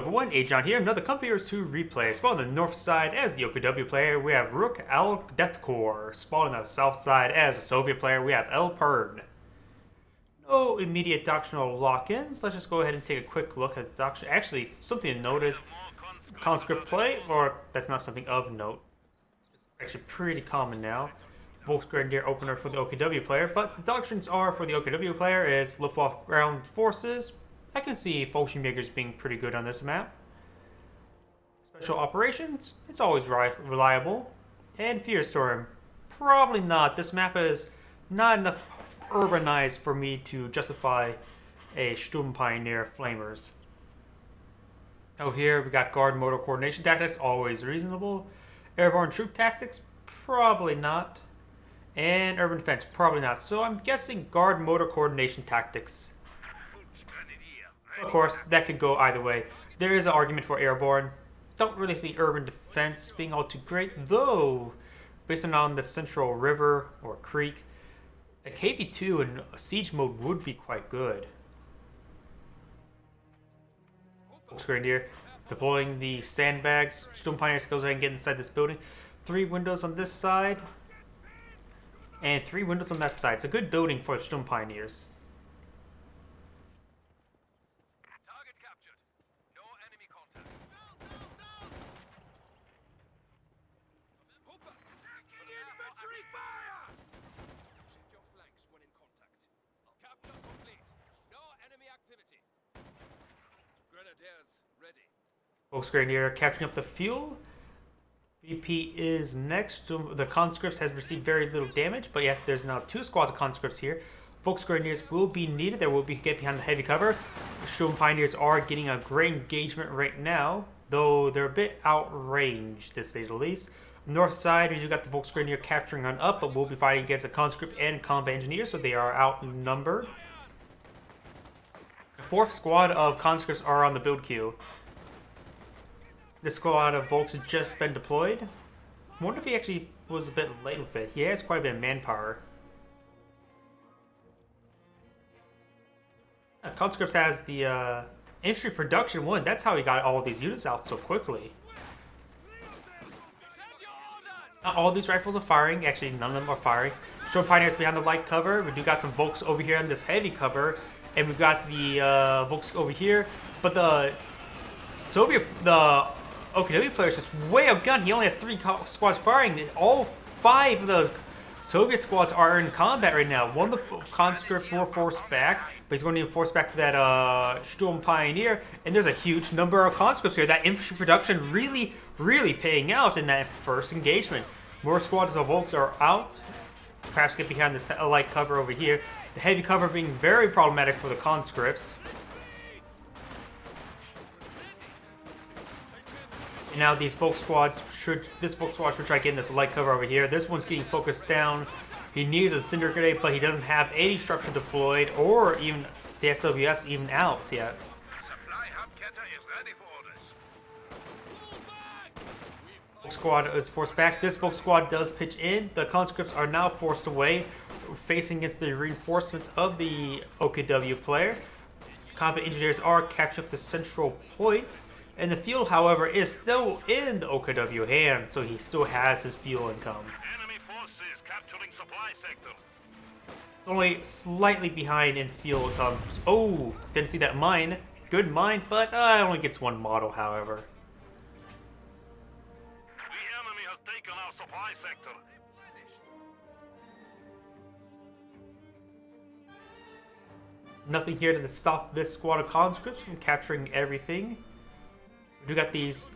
everyone, Agion here, another company or two replay. Spawn on the north side as the OKW player, we have RukAclDeathcore. Spawn on the south side as the Soviet player, we have Elpern. No immediate doctrinal lock-ins. Let's just go ahead and take a quick look at the doctrine. Actually, something to note is conscript play, or that's not something of note. It's actually pretty common now. Volksgrenadier opener for the OKW player, but the doctrines are for the OKW player is Luftwaffe ground forces. I can see Fallschirmjägers being pretty good on this map. Special operations, it's always reliable. And Fearstorm, probably not. This map is not enough urbanized for me to justify a Sturm Pioneer Flamers. Over here, we got Guard Motor Coordination Tactics, always reasonable. Airborne Troop Tactics, probably not. And Urban Defense, probably not. So I'm guessing Guard Motor Coordination Tactics. Of course, that could go either way. There is an argument for Airborne. Don't really see Urban Defense being all too great, though, based on the Central River or Creek, a KV-2 in siege mode would be quite good. Volksgrenadier deploying the sandbags. Sturm Pioneers goes ahead and get inside this building. 3 windows on this side, and 3 windows on that side. It's a good building for the Sturm Pioneers. Volksgrenadier capturing up the fuel. VP is next. The conscripts has received very little damage, but yet there's now 2 squads of conscripts here. Volksgrenadiers will be needed. There will be get behind the heavy cover. Sturm Pioneers are getting a great engagement right now, though they're a bit outranged to say the least. North side, we do got the Volksgrenadier capturing on up, but we'll be fighting against a conscript and combat engineer, so they are outnumbered. The 4th squad of conscripts are on the build queue. This squad of Volks has just been deployed. I wonder if he actually was a bit late with it. He has quite a bit of manpower. Conscripts has the infantry production 1. That's how he got all of these units out so quickly. Not all these rifles are firing. Actually, none of them are firing. Sturm Pioneers behind the light cover. We do got some Volks over here on this heavy cover. And we've got the Volks over here. But the OKW player is just way outgunned. He only has 3 squads firing. All 5 of the Soviet squads are in combat right now. One of the conscripts were forced back, but he's going to need to force back that Sturm Pioneer. And there's a huge number of conscripts here. That infantry production really, really paying out in that first engagement. More squads of Volks are out. Perhaps get behind this light cover over here. The heavy cover being very problematic for the conscripts. And now these Volk squads this Volk squad should try getting this light cover over here. This one's getting focused down. He needs a cinder grenade, but he doesn't have any structure deployed or even the SWS even out yet. Volk squad is forced back. This Volk squad does pitch in. The conscripts are now forced away, facing against the reinforcements of the OKW player. Combat engineers are capturing up the central point. And the fuel, however, is still in the OKW hand, so he still has his fuel income. Enemy forces capturing supply sector. Only slightly behind in fuel income. Oh, didn't see that mine. Good mine, but only gets 1 model, however. The enemy has taken our supply sector. Nothing here to stop this squad of conscripts from capturing everything. We do got these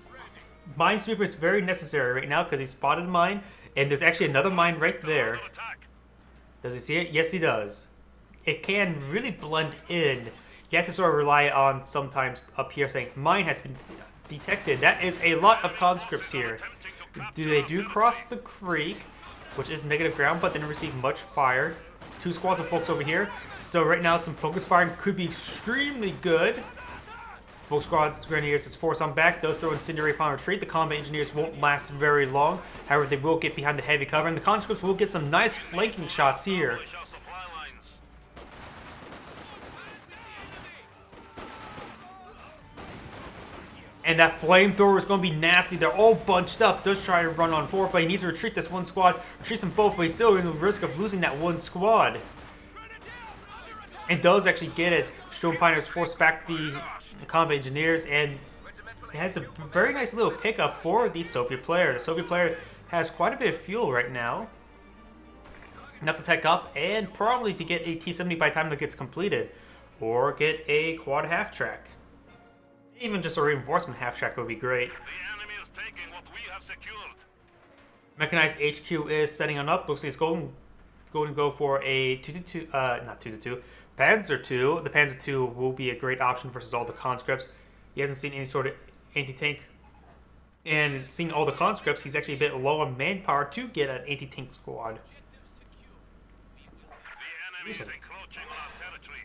minesweepers very necessary right now because he spotted a mine, and there's actually another mine right there. Does he see it? Yes, he does. It can really blend in. You have to sort of rely on sometimes up here saying mine has been detected. That is a lot of conscripts here. They do cross the creek, which is negative ground, but didn't receive much fire. 2 squads of folks over here. So right now some focus firing could be extremely good. Volksgrenadiers is forced on back. Those throw incendiary upon retreat. The combat engineers won't last very long. However, they will get behind the heavy cover, and the conscripts will get some nice flanking shots here. And that flamethrower is going to be nasty. They're all bunched up. Does try to run on forward, but he needs to retreat this one squad. Retreats them both, but he's still in the risk of losing that one squad. And does actually get it. Storm Pioneers force back the combat engineers, and it has a very nice little pickup for the Soviet player. The Soviet player has quite a bit of fuel right now. Enough to tech up, and probably to get a T-70 by the time it gets completed. Or get a quad half-track. Even just a reinforcement half-track would be great. The enemy is taking what we have secured. Mechanized HQ is setting on up. Looks like he's going to go for a 2-2, not 2-2, Panzer II. The Panzer II will be a great option versus all the conscripts. He hasn't seen any sort of anti-tank. And seeing all the conscripts, he's actually a bit low on manpower to get an anti-tank squad. The enemy is encroaching on our territory.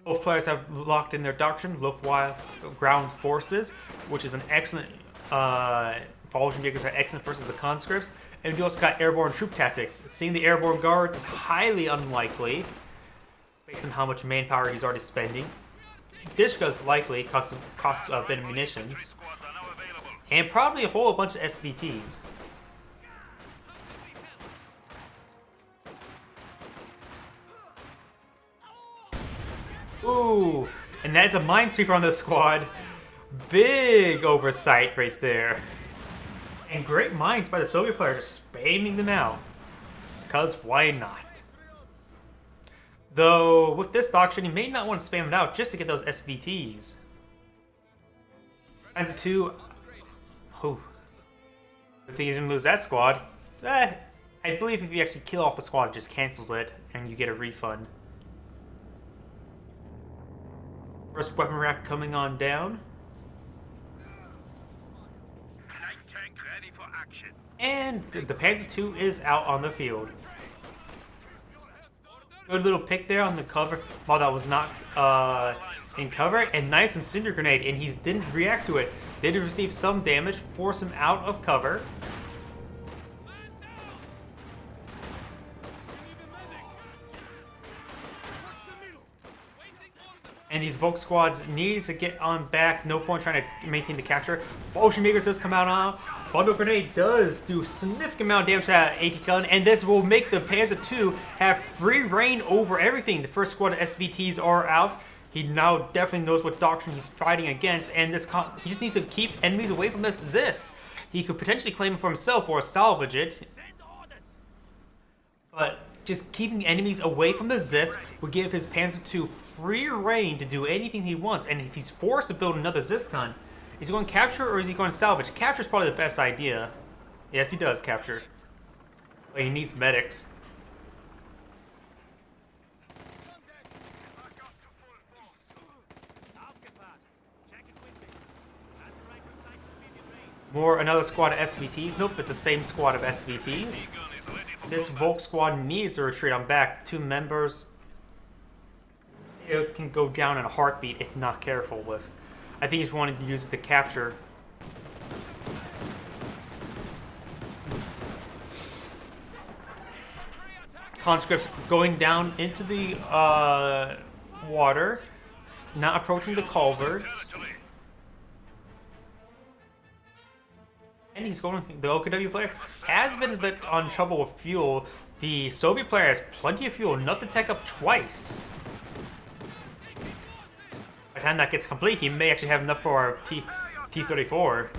Both players have locked in their doctrine, Luftwaffe ground forces, which is an excellent. Fallen Jaegers are excellent versus the conscripts, and we also got airborne troop tactics. Seeing the airborne guards is highly unlikely, based on how much manpower he's already spending. Dishka's likely, costs a bit of munitions, Squads are now available. and probably a whole bunch of SVTs. Ooh, and that is a minesweeper on this squad. Big oversight right there. And great mines by the Soviet player, just spamming them out. Because why not? Though, with this doctrine, you may not want to spam it out just to get those SVTs. Panzer II. Oh. If he didn't lose that squad, I believe if you actually kill off the squad, it just cancels it, and you get a refund. First weapon rack coming on down. Light tank ready for action. And the Panzer II is out on the field. Good little pick there on the cover while that was not in cover. And nice incendiary grenade, and he didn't react to it. Did receive some damage, force him out of cover. And these Volk squads needs to get on back. No point trying to maintain the capture. Ocean Makers does come out on. Bundle Grenade does do significant amount of damage to that AT gun, and this will make the Panzer II have free reign over everything. The first squad of SVTs are out. He now definitely knows what doctrine he's fighting against, and he just needs to keep enemies away from this. He could potentially claim it for himself or salvage it. But just keeping enemies away from the Zis will give his Panzer II free reign to do anything he wants. And if he's forced to build another Zis gun, is he going to capture or is he going to salvage? Capture is probably the best idea. Yes, he does capture. But he needs medics. Another squad of SVTs. Nope, it's the same squad of SVTs. This Volk squad needs to retreat on back. 2 members. It can go down in a heartbeat if not careful with. I think he's wanting to use it to capture. Conscripts going down into the water, not approaching the culverts. And he's going. The OKW player has been a bit on trouble with fuel. The Soviet player has plenty of fuel, enough to tech up twice. By the time that gets complete, he may actually have enough for our T-34.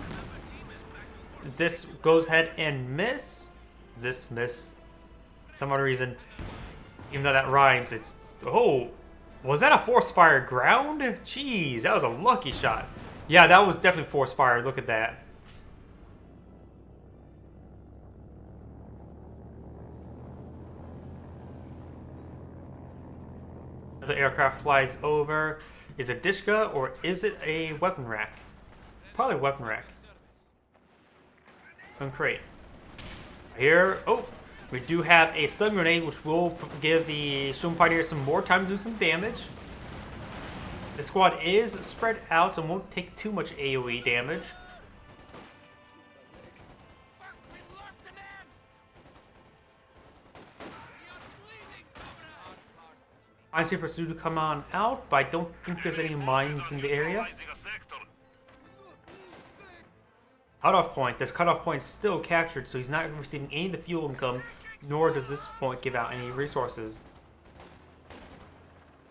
This goes ahead and miss. This miss. Some other reason, even though that rhymes, it's... Oh, was that a force fire ground? Jeez, that was a lucky shot. Yeah, that was definitely force fire. Look at that. The aircraft flies over. Is it Dishka or is it a weapon rack? Probably a weapon rack. Crate. Here, oh, we do have a stun grenade, which will give the Sturm Pioneers some more time to do some damage. The squad is spread out, so it won't take too much AoE damage. Minesweepers do come on out, but I don't think there's any mines in the area. Rising a sector. Cutoff point. This cutoff point is still captured, so he's not receiving any of the fuel income, nor does this point give out any resources.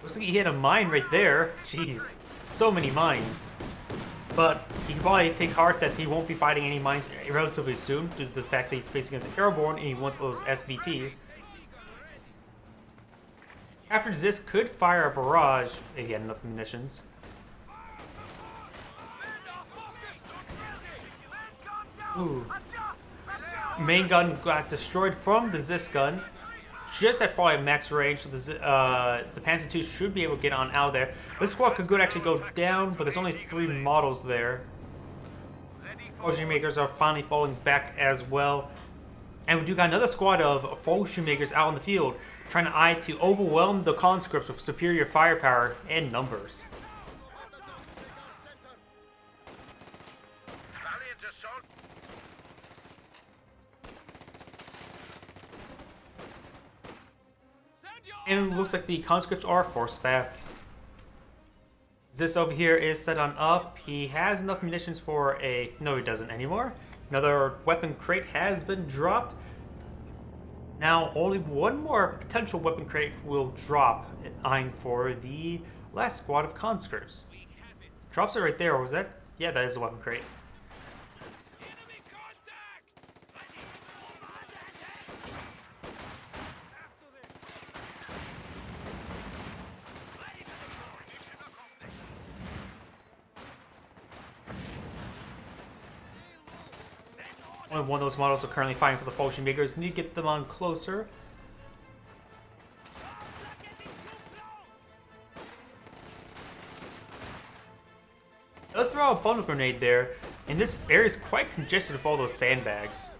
Looks like he hit a mine right there. Jeez, so many mines. But he can probably take heart that he won't be fighting any mines relatively soon due to the fact that he's facing against Airborne and he wants those SVTs. After this could fire a barrage if he had enough munitions. Ooh. Main gun got destroyed from the Zis gun. Just at probably max range, so the Panzer II should be able to get on out of there. This squad could actually go down, but there's only 3 models there. Fortune makers are finally falling back as well. And we do got another squad of fortune makers out in the field, trying to eye to overwhelm the conscripts with superior firepower and numbers. And it looks like the conscripts are forced back. This over here is set on up. He has enough munitions for a... No, he doesn't anymore. Another weapon crate has been dropped. Now, only one more potential weapon crate will drop, eyeing for the last squad of conscripts. Drops it right there, or was that? Yeah, that is a weapon crate. Only one of those models are currently fighting for the fortune makers. Need to get them on closer. Let's throw out a bundle grenade there. And this area is quite congested with all those sandbags.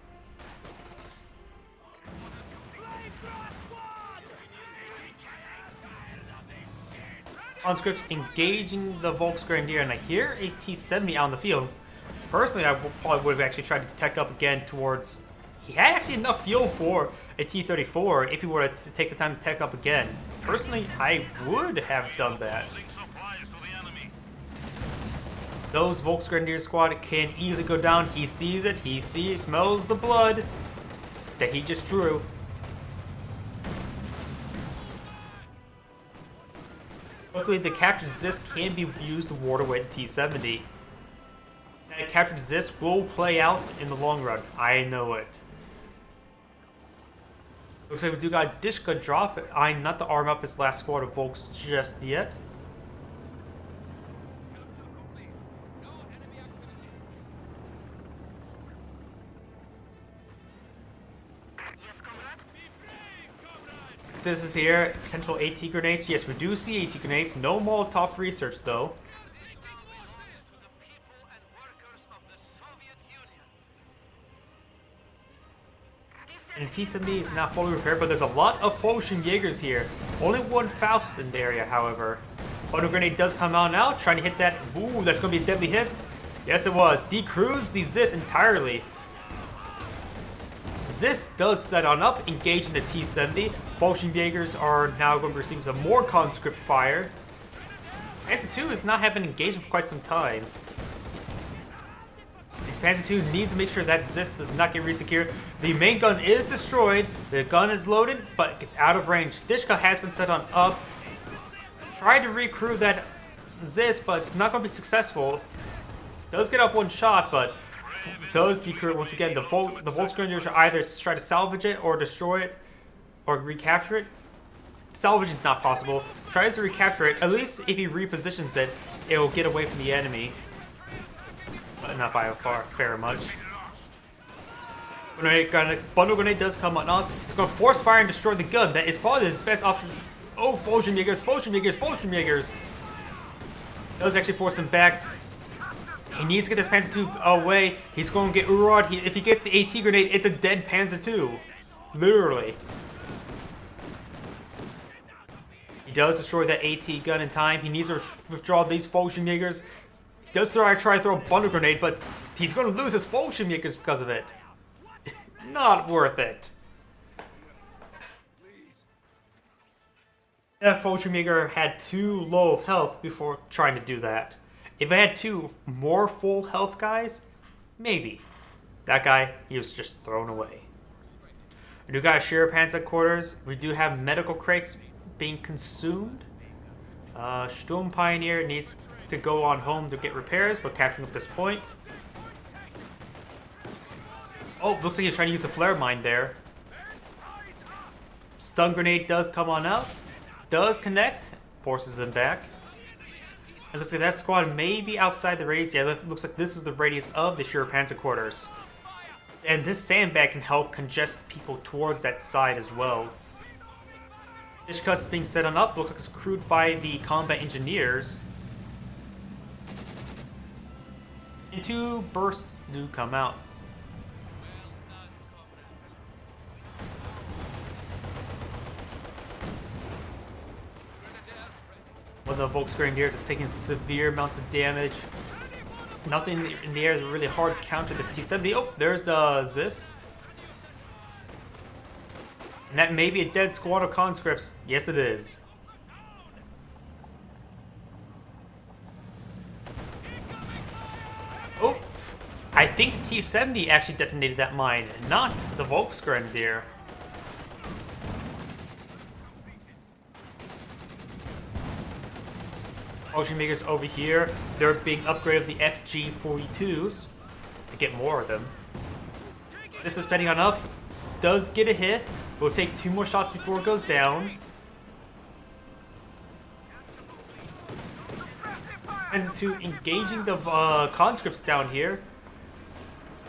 Conscripts engaging the Volksgrenadier, and I hear a T-70 out in the field. Personally, I probably would have actually tried to tech up again towards... He had actually enough fuel for a T-34 if he were to take the time to tech up again. Personally, I would have done that. Those Volksgrenadier squad can easily go down. He sees it. He smells the blood that he just drew. Luckily, the captured Zis can be used to ward away the T-70. That captured Zis will play out in the long run. I know it. Looks like we do got Dishka drop. I'm not to arm up his last squad of Volks just yet. This is here, potential AT grenades. Yes, we do see AT grenades. No Molotov research though. And the T-70 is now fully repaired, but there's a lot of Fortune Jaegers here. Only one Faust in the area, however. Bundle grenade does come out now, trying to hit that. Ooh, that's going to be a deadly hit. Yes, it was. Decrews the Zis entirely. Zis does set on up, engaging the T-70. Fortune Jaegers are now going to receive some more conscript fire. Panzer II has not had been engaged for quite some time. Panzer II needs to make sure that Zis does not get resecured. The main gun is destroyed. The gun is loaded, but gets out of range. Dishka has been set on up. Tried to recrew that Zis, but it's not going to be successful. Does get off one shot, but does decrew it once again. The Volksgrenadiers should either try to salvage it or destroy it or recapture it. Salvage is not possible. Tries to recapture it. At least if he repositions it, it will get away from the enemy. But not by a fair much. Bundle grenade does come on up. It's going to force fire and destroy the gun. That is probably his best option. Oh, Fortune Jaegers, Fortune Jaegers, Fortune Jaegers. Does actually force him back. He needs to get this Panzer II away. He's going to get Urod. If he gets the AT grenade, it's a dead Panzer II. Literally. He does destroy that AT gun in time. He needs to withdraw these Fortune Jaegers. He does try to throw a bundle grenade, but he's going to lose his Fortune Jaegers because of it. Not worth it. That Fortune Jaeger had too low of health before trying to do that. If I had two more full health guys, Maybe. That guy, he was just thrown away. We do got Sheriff Panzer quarters. We do have medical crates being consumed. Sturm Pioneer needs to go on home to get repairs, but capturing at this point. Oh, looks like he's trying to use a flare mine there. Stun grenade does come on out. Does connect. Forces them back. It looks like that squad may be outside the radius. Yeah, it looks like this is the radius of the Sheriff Panzer quarters. And this sandbag can help congest people towards that side as well. Dish cuts being set on up. Looks like it's crewed by the combat engineers. And 2 bursts do come out. One of the Volksgrenadiers is taking severe amounts of damage. Nothing in the air is really hard to counter this T-70. Oh, there's the Zis. And that may be a dead squad of conscripts. Yes, it is. Oh, I think the T-70 actually detonated that mine, not the Volksgrenadier. Ocean Makers over here, they're being upgraded with the FG-42s to get more of them. This is setting on up, does get a hit. We'll take 2 more shots before it goes down. And to engaging the conscripts down here.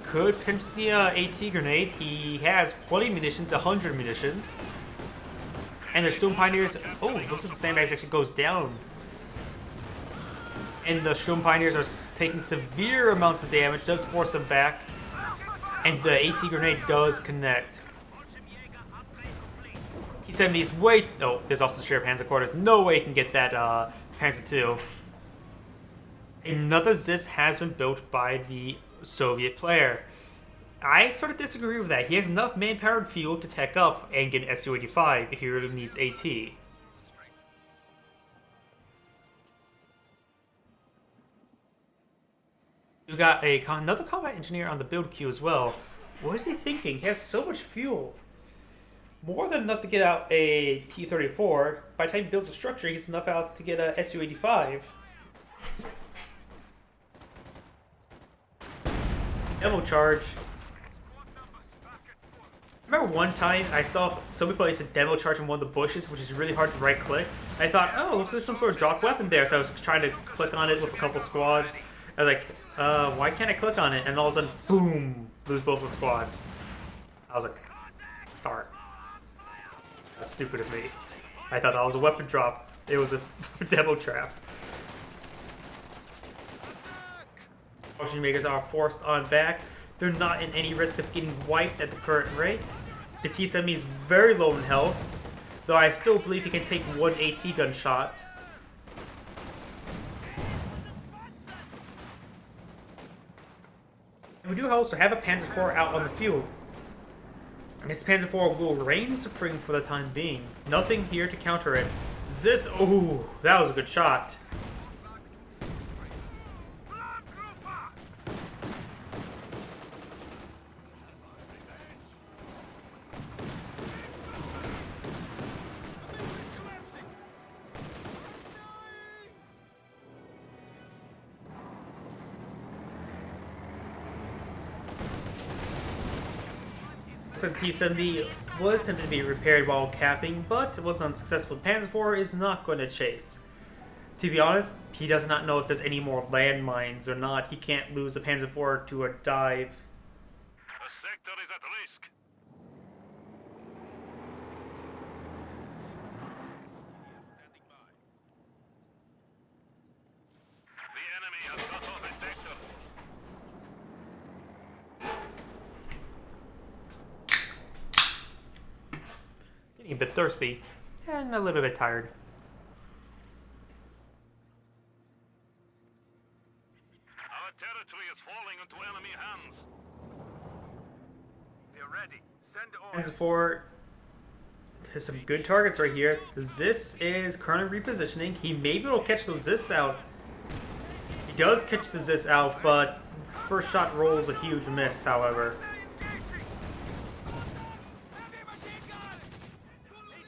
Could potentially see a AT grenade. He has plenty of munitions, 100 munitions. And the Sturm Pioneers, oh, looks like the sandbags actually goes down. And the Sturm Pioneers are taking severe amounts of damage, does force them back. And the AT grenade does connect. T-70's way... Oh, there's also Sheriff Panzer quarters. No way he can get that Panzer II. Another Zis has been built by the Soviet player. I sort of disagree with that. He has enough manpower and fuel to tech up and get an Su-85 if he really needs AT. We got another combat engineer on the build queue as well. What is he thinking? He has so much fuel. More than enough to get out a T-34. By the time he builds a structure, he gets enough out to get a Su-85. Demo charge. I remember one time I saw somebody place a demo charge in one of the bushes, which is really hard to right click. I thought, oh, looks like some sort of drop weapon there. So I was trying to click on it with a couple squads. I was like, why can't I click on it? And all of a sudden, boom, lose both the squads. I was like, darn. That's stupid of me. I thought that was a weapon drop. It was a demo trap. Ocean Makers are forced on back. They're not in any risk of getting wiped at the current rate. The T-70 is very low in health, though I still believe he can take 1 AT gun shot. And we do also have a Panzer IV out on the field. And this Panzer IV will reign supreme for the time being. Nothing here to counter it. This, ooh, that was a good shot. So the T-70 was attempted to be repaired while capping, but it was unsuccessful. The Panzer IV is not going to chase. To be honest, he does not know if there's any more landmines or not. He can't lose the Panzer IV to a dive. A sector is at risk. The enemy has cut off a sector. Getting a bit thirsty and a little bit tired. Our territory is falling into enemy hands. They're ready. Send orders. Panzer IV has some good targets right here. The Zis is currently repositioning. He may be able to catch those Zis out. He does catch the Zis out, but first shot rolls a huge miss, however.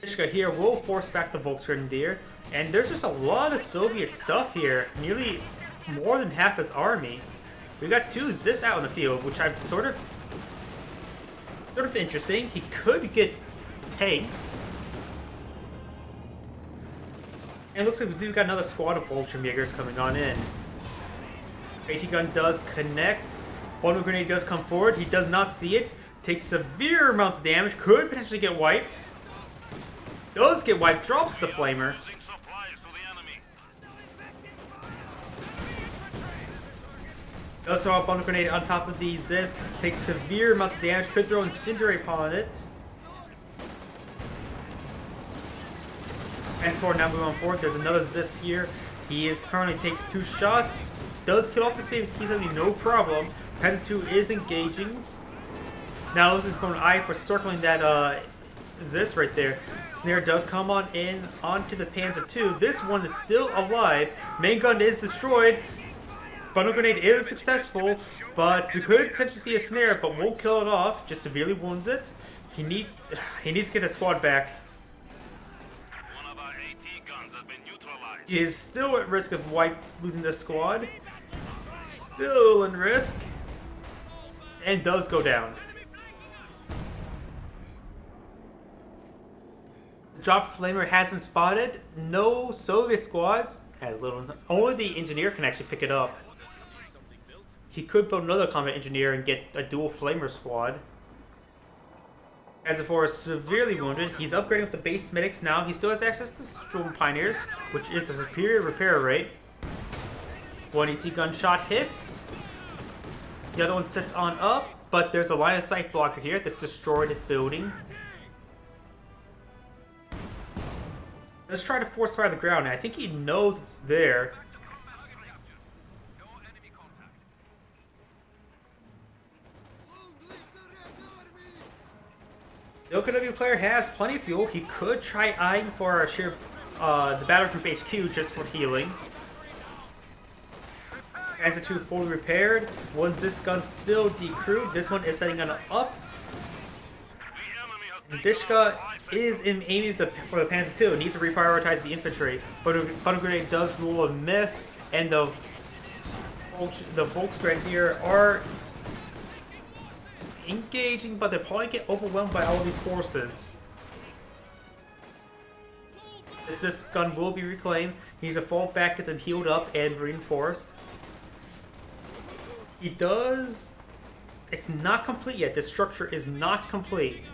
Ishka here will force back the Volksgrenadier, and there's just a lot of Soviet stuff here, nearly more than half his army. We got 2 Zis out in the field, which I'm sort of interesting. He could get tanks. And it looks like we do got another squad of Fallschirmjägers coming on in. AT gun does connect. Bundle grenade does come forward. He does not see it. Takes severe amounts of damage. Could potentially get wiped. Does get wiped. Drops the flamer. Does throw a bundle grenade on top of the Ziz. Takes severe amounts of damage. Could throw Incinerate upon it. Transport now moving on forward. There's another Ziz here. He is currently takes 2 shots. Does kill off the save. He's having no problem. Panzer 2 is engaging. Now this is going to eye for circling that Ziz right there. Snare does come on in onto the Panzer 2. This one is still alive. Main gun is destroyed. Bundle grenade is successful, but we could potentially see a snare, but won't kill it off. Just severely wounds it. He needs to get the squad back. One of our AT guns has been neutralized. He is still at risk of losing the squad. Still in risk. And does go down. Drop flamer has been spotted. No Soviet squads. Has little. Only the engineer can actually pick it up. He could build another combat engineer and get a dual flamer squad. Panzer IV is severely wounded. He's upgrading with the base medics now. He still has access to Storm Pioneers, which is a superior repair rate. One ET gunshot hits. The other one sits on up, but there's a line of sight blocker here that's destroyed the building. Let's try to force fire the ground. I think he knows it's there. The OKW player has plenty of fuel. He could try eyeing for the battle group HQ just for healing. Panzer 2 fully repaired. One Zis gun still decrewed. This one is setting gun up. Dishka is aiming for the Panzer 2. Needs to reprioritize the infantry. But Bundle Grenade does rule a miss, and the Volksgrenadier are engaging, but they're probably get overwhelmed by all of these forces. This gun will be reclaimed. He needs to fall back, get them healed up and reinforced. He does. It's not complete yet. This structure is not complete.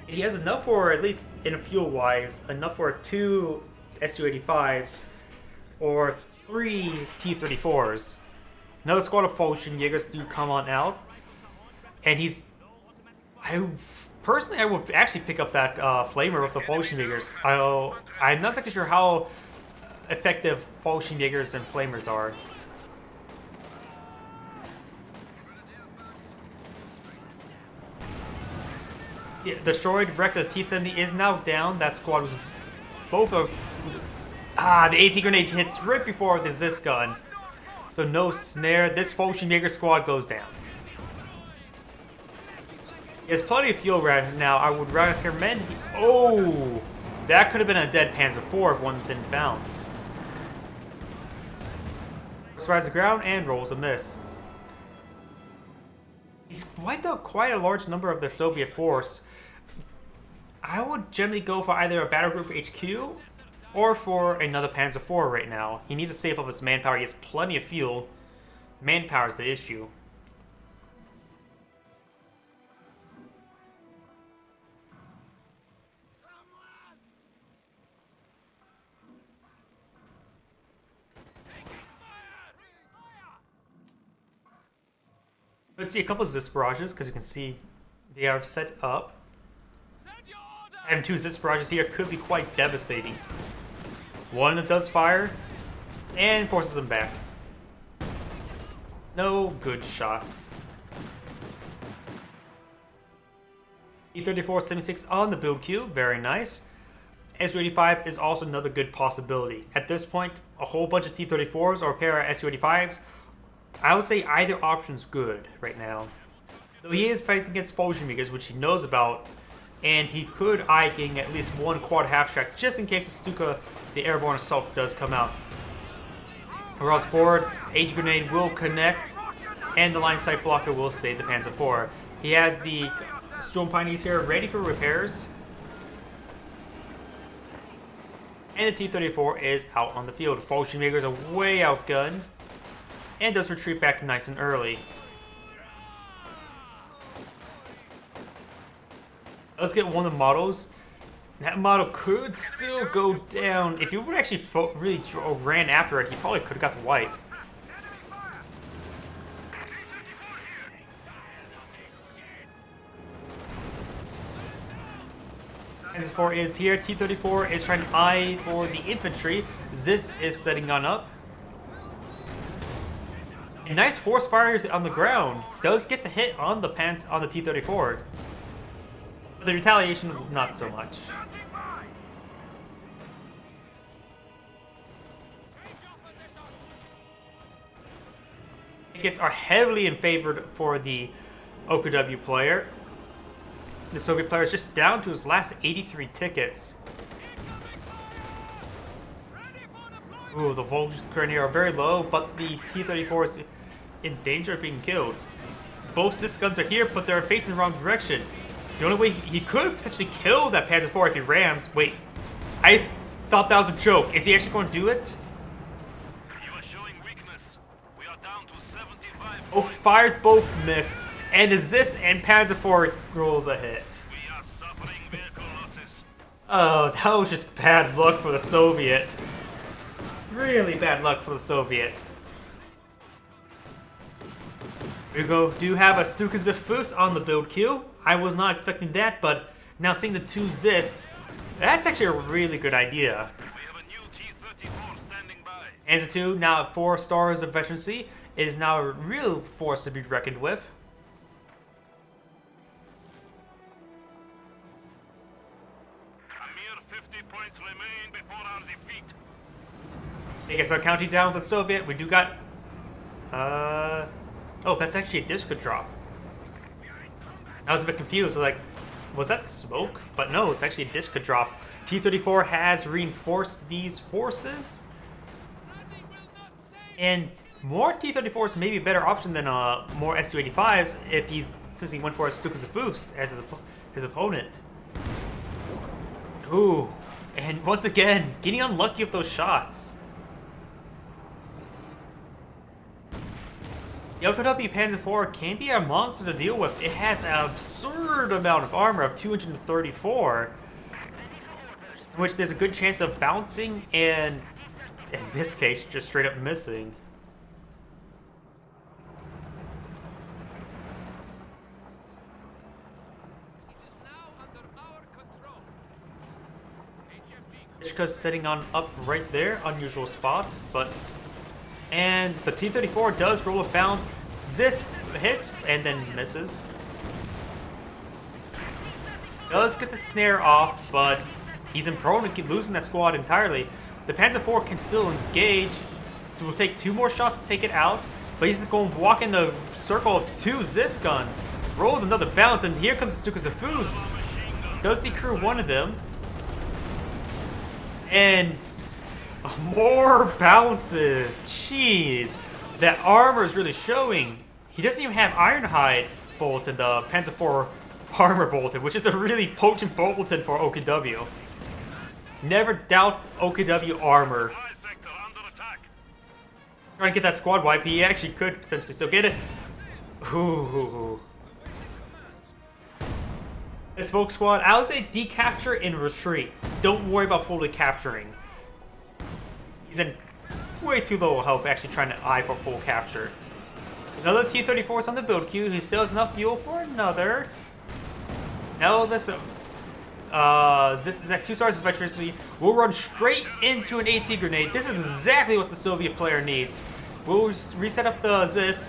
He has enough for, at least in a fuel-wise, enough for 2 Su-85s or 3 T-34s. Another squad of Fallschirmjägers do come on out. And he's... Personally, I would actually pick up that flamer with the Fallschirmjägers. I'm not exactly sure how effective Fallschirmjägers and flamers are. Yeah, destroyed wreck the T-70 is now down. That squad was both of... the AT grenade hits right before the Zis gun. So no snare. This Fallschirmjäger squad goes down. There's plenty of fuel right now. I would recommend... Oh! That could have been a dead Panzer IV if one didn't bounce. Surprise the ground and rolls a miss. He's wiped out quite a large number of the Soviet force. I would generally go for either a battle group HQ or for another Panzer IV right now. He needs to save up his manpower. He has plenty of fuel. Manpower is the issue. Let's see a couple of Zis barrages, because you can see they are set up. Having 2 Zis barrages here could be quite devastating. One that does fire, and forces them back. No good shots. E-34 76 on the build queue, very nice. Su-85 is also another good possibility. At this point, a whole bunch of T-34s or a pair of Su-85s, I would say either option's good right now. Though he is fighting against Fallschirmjägers, which he knows about, and he could eye getting at least one quad half-track just in case the Stuka, the airborne assault, does come out. Across forward, AT grenade will connect, and the line sight blocker will save the Panzer IV. He has the Storm Pioneers here ready for repairs. And the T-34 is out on the field. Fallschirmjägers are way outgunned, and does retreat back nice and early. Let's get one of the models. That model could still go down. If you would actually really ran after it, he probably could have got the wipe. Panzer IV is here. T-34 is trying to eye for the infantry. Zis is setting on up. A nice force fire on the ground. Does get the hit on the T-34. But the retaliation, not so much. Tickets are heavily in favor for the OKW player. The Soviet player is just down to his last 83 tickets. Ooh, the voltages current here are very low, but the T-34 is in danger of being killed. Both Zis guns are here, but they're facing the wrong direction. The only way he could potentially kill that Panzer IV if he rams. Wait, I thought that was a joke. Is he actually going to do it? You are showing weakness. We are down to 75. Both fired, both missed. And the Zis and Panzer IV rolls a hit. We are suffering vehicle losses. Oh, that was just bad luck for the Soviet. Really bad luck for the Soviet. We do have a Stuka Zifus on the build queue. I was not expecting that, but now seeing the two Zists, that's actually a really good idea. We have a new T-34 standing by. Panzer II, now at 4 stars of veterancy, is now a real force to be reckoned with. A mere 50 points remain before our defeat. It gets our counting down with the Soviet. We do got... Oh, that's actually a disc drop. I was a bit confused. Like, was that smoke? But no, it's actually a disc drop. T-34 has reinforced these forces. And more T-34s may be a better option than more Su-85s since he went for a Stuka Zafus as his opponent. Ooh, and once again, getting unlucky with those shots. The OKW Panzer IV can be a monster to deal with. It has an absurd amount of armor of 234, in which there's a good chance of bouncing and, in this case, just straight up missing. Ishka's sitting on up right there, unusual spot, but... And the T-34 does roll a bounce. Zis hits and then misses. Does get the snare off, but he's in prone and losing that squad entirely. The Panzer IV can still engage. So we'll take 2 more shots to take it out, but he's going to walk in the circle of 2 Zis guns. Rolls another bounce, and here comes Stuka Zafus. Does decrew one of them. And more bounces. Jeez. That armor is really showing. He doesn't even have Ironhide bulletin, the Panzer IV armor bulletin, which is a really potent bulletin for OKW. Never doubt OKW armor. Trying to get that squad wipe. He actually could potentially still get it. Ooh. This smoke squad, I would say decapture and retreat. Don't worry about fully capturing. He's in way too low health actually trying to eye for full capture. Another T-34 is on the build queue. He still has enough fuel for another. Now this is at 2 stars of veterancy. We'll run straight into an AT grenade. This is exactly what the Soviet player needs. We'll reset up the Zis.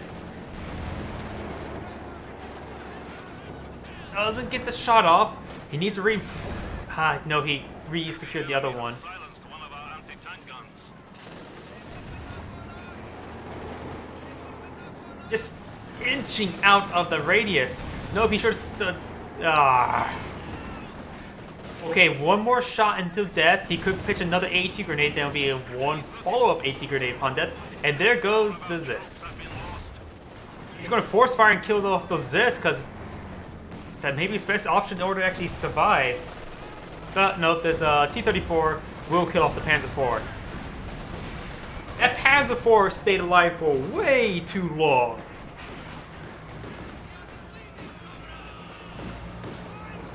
Doesn't get the shot off. He needs to no, he re-secured the other one. Silenced one of our anti-tank guns. Just inching out of the radius. Nope, he should have stood. Ah. Okay, one more shot into death. He could pitch another AT grenade. Then would be one follow-up AT grenade upon death. And there goes the Zis. He's going to force fire and kill off the Zis because that may be his best option in order to actually survive. But no, this T-34 will kill off the Panzer IV. That Panzer IV stayed alive for way too long.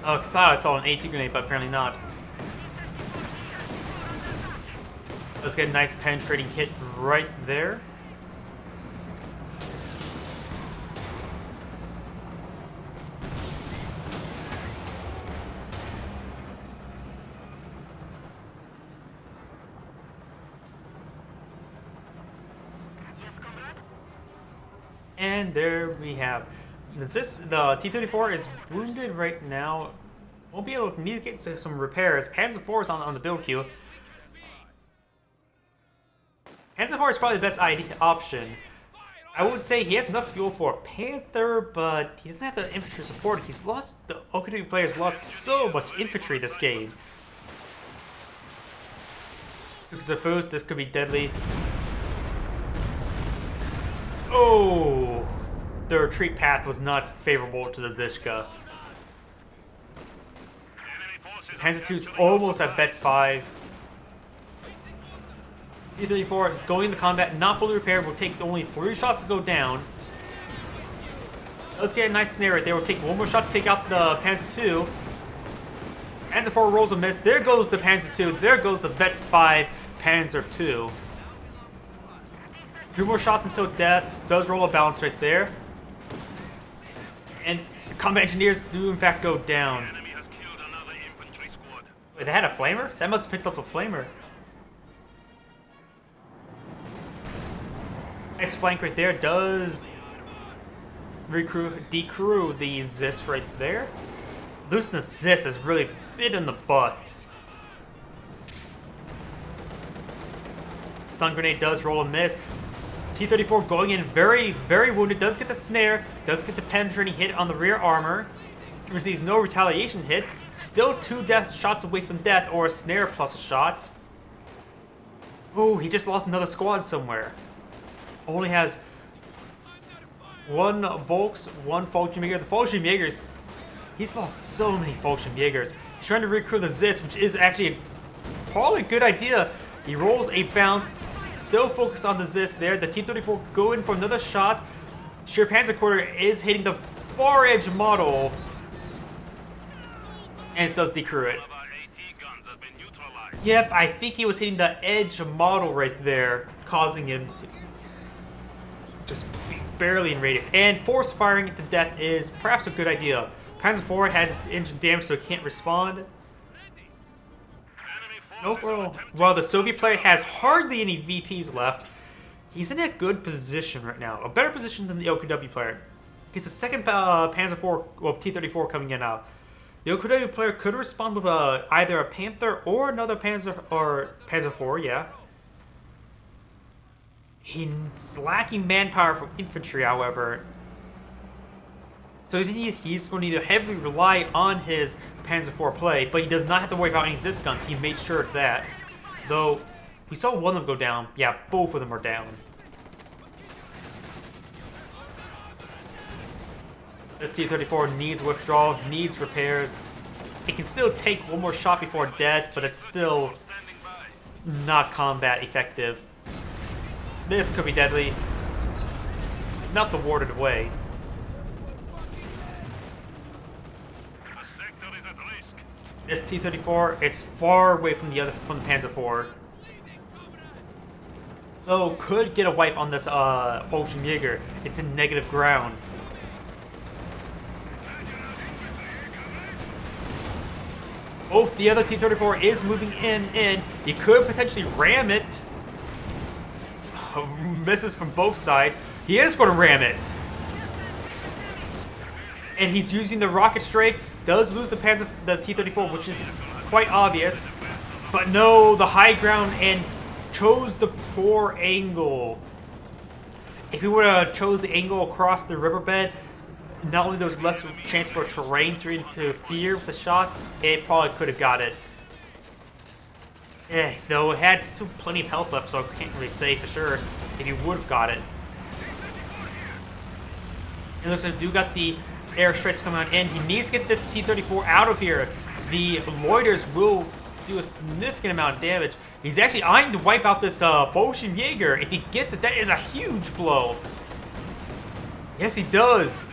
Oh, I thought I saw an AT grenade, but apparently not. Let's get a nice penetrating hit right there. And there we have. The T-34 is wounded right now. Won't be able to need to get some repairs. Panzer IV is on the build queue. Panzer IV is probably the best option. I would say he has enough fuel for a Panther, but he doesn't have the infantry support. The OKW players lost so much infantry this game. Zafus, this could be deadly. Oh! The retreat path was not favorable to the Vishka. Panzer II's almost at vet 5. T-34 going into combat, not fully repaired, will take only 3 shots to go down. Let's get a nice snare right there. We'll take one more shot to take out the Panzer II. Panzer IV rolls a miss. There goes the Panzer II. There goes the vet 5 Panzer II. 2 more shots until death. Does roll a balance right there. And the combat engineers do in fact go down. Enemy has killed another infantry squad. Wait, they had a flamer? That must have picked up a flamer. Nice flank right there. Does decrew the Zis right there. Losing the Zis is really bit in the butt. Stun grenade does roll a miss. T-34 going in very, very wounded. Does get the snare. Does get the penetrating hit on the rear armor. Receives no retaliation hit. Still 2 death shots away from death, or a snare plus a shot. Oh, he just lost another squad somewhere. Only has 1 Volks, 1 Fallschirmjäger. The Fallschirmjägers, he's lost so many Fallschirmjägers. He's trying to recruit the Zis, which is actually probably a good idea. He rolls a bounce. Still focused on the Zis there. The T-34 go in for another shot. Sure, Panzer Quarter is hitting the far edge model. And it does decrew it. Yep, I think he was hitting the edge model right there, causing him to just be barely in radius. And force firing it to death is perhaps a good idea. Panzer IV has engine damage, so it can't respond. Nope. Well, the Soviet player has hardly any VPs left. He's in a good position right now. A better position than the OKW player. He's the second Panzer IV, well, T-34 coming in now. The OKW player could respond with either a Panther or another Panzer, or Panzer IV, yeah. He's lacking manpower for infantry, however. So he's going to need to heavily rely on his Panzer IV play, but he does not have to worry about any Zis guns. He made sure of that. Though, we saw one of them go down. Yeah, both of them are down. This T-34 needs withdrawal, needs repairs. It can still take one more shot before death, but it's still not combat effective. This could be deadly. Not the warded away. This T-34 is far away from the Panzer IV. Though could get a wipe on this Fallschirmjäger. It's in negative ground. Both the other T-34 is moving in. He could potentially ram it. Misses from both sides. He is going to ram it. And he's using the rocket strike. Does lose the T-34, which is quite obvious. But no, the high ground and chose the poor angle. If he would have chose the angle across the riverbed, not only there was less chance for terrain to interfere with the shots, it probably could have got it. Though it had still plenty of health left, so I can't really say for sure if he would have got it. It looks like Dude got the airstrikes coming on in. He needs to get this T-34 out of here. The loiters will do a significant amount of damage. He's actually eyeing to wipe out this Fallschirmjäger. If he gets it, that is a huge blow. Yes, he does.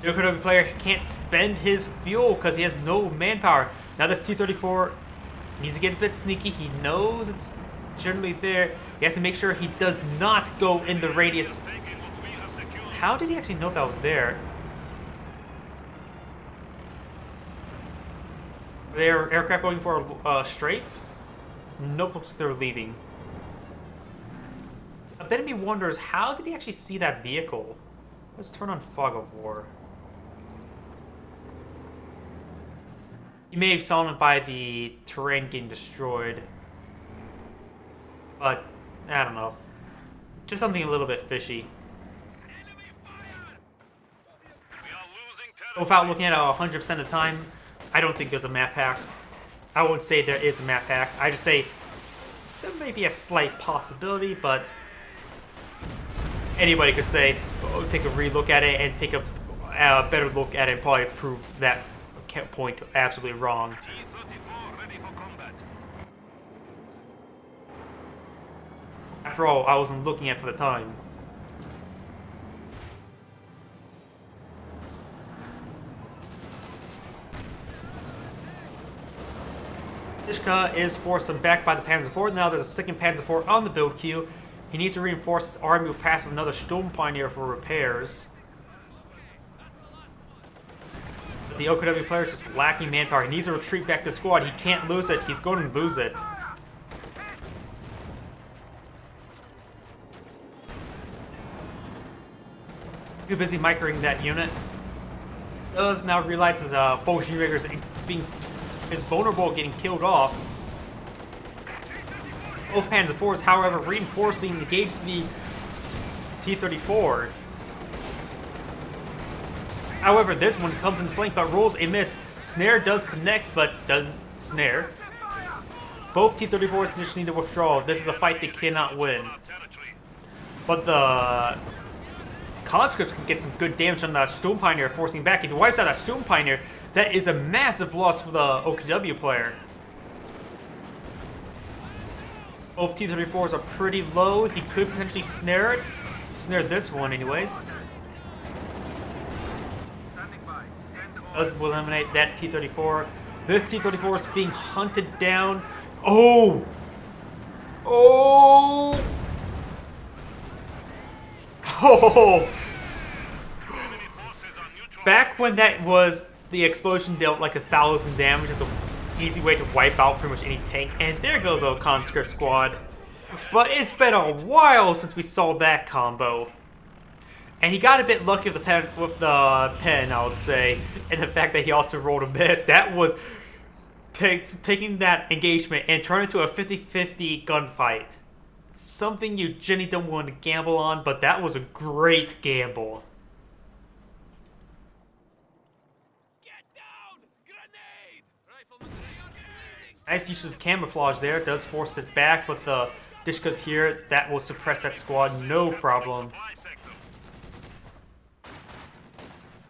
The OKW player can't spend his fuel because he has no manpower. Now this T-34 needs to get a bit sneaky. He knows it's generally there. He has to make sure he does not go in the radius. How did he actually know that was there? Are their aircraft going for a strafe? Nope, looks like they're leaving. A bit of me wonders, how did he actually see that vehicle? Let's turn on Fog of War. You may have saw it by the terrain getting destroyed. But, I don't know. Just something a little bit fishy. Without looking at it 100% of the time, I don't think there's a map hack. I won't say there is a map hack. I just say there may be a slight possibility, but anybody could say, oh, take a relook at it and take a better look at it and probably prove that point absolutely wrong. After all, I wasn't looking at it for the time. Ishka is forced back by the Panzer IV. Now there's a second Panzer IV on the build queue. He needs to reinforce his army with pass with another Sturm Pioneer for repairs. But the OKW player is just lacking manpower. He needs to retreat back to squad. He can't lose it. He's going to lose it. Too busy microing that unit. Does now realize his Fallschirmjäger is vulnerable getting killed off. Both Panzer IVs, however, reinforcing against the T-34. However, this one comes in flank but rolls a miss. Snare does connect but doesn't snare. Both T-34s initially need to withdraw. This is a fight they cannot win. But the conscripts can get some good damage on that Sturm Pioneer, forcing back. If he wipes out that Sturm Pioneer, that is a massive loss for the OKW player. Both T-34s are pretty low. He could potentially snare it. Snare this one anyways. Does eliminate that T-34. This T-34 is being hunted down. Oh! Oh! Oh! Back when that was, the explosion dealt like 1,000 damage. It's an easy way to wipe out pretty much any tank. And there goes a conscript squad. But it's been a while since we saw that combo. And he got a bit lucky with the pen, I would say. And the fact that he also rolled a miss. That was taking that engagement and turning it into a 50-50 gunfight. Something you generally don't want to gamble on, but that was a great gamble. Nice use of camouflage there. It does force it back, but the Dishkas here, that will suppress that squad, no problem.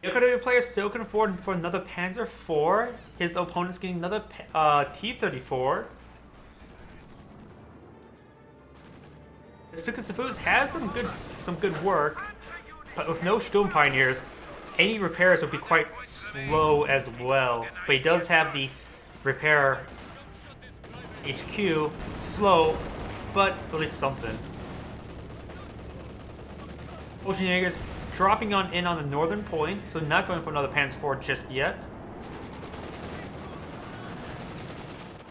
The OKW player still can afford for another Panzer IV. His opponent's getting another T-34. The Stukasafus has some good work, but with no Sturm Pioneers, any repairs would be quite slow as well. But he does have the repair HQ, slow, but at least something. Fallschirmjäger's dropping in on the northern point, so not going for another Panzer IV just yet.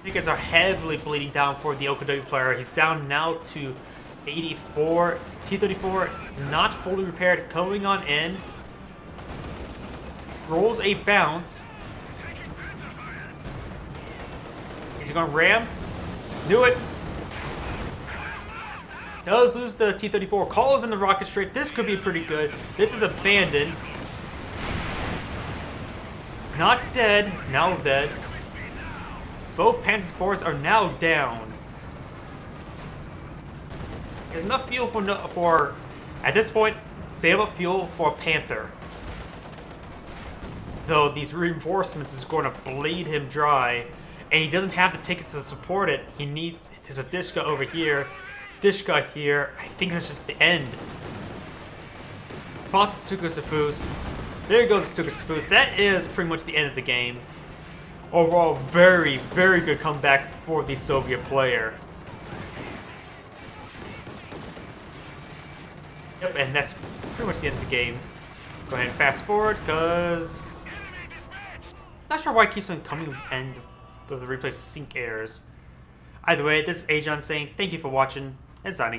Tickets are heavily bleeding down for the OKW player. He's down now to 84. T-34 not fully repaired, coming on in. Rolls a bounce. Is he going to ram? Knew it. Does lose the T-34. Calls in the rocket straight. This could be pretty good. This is abandoned. Not dead. Now dead. Both Panzer IVs are now down. There's enough fuel for at this point, save up fuel for a Panther. Though these reinforcements is going to bleed him dry, and he doesn't have the tickets to support it. He needs there's a Dishka over here, Dishka here. I think that's just the end. Fonts Sufus. There goes Sufus. That is pretty much the end of the game. Overall, very, very good comeback for the Soviet player. Yep, and that's pretty much the end of the game. Go ahead and fast forward, because not sure why it keeps on coming and the replay sync errors. Either way, this is Agion saying thank you for watching and signing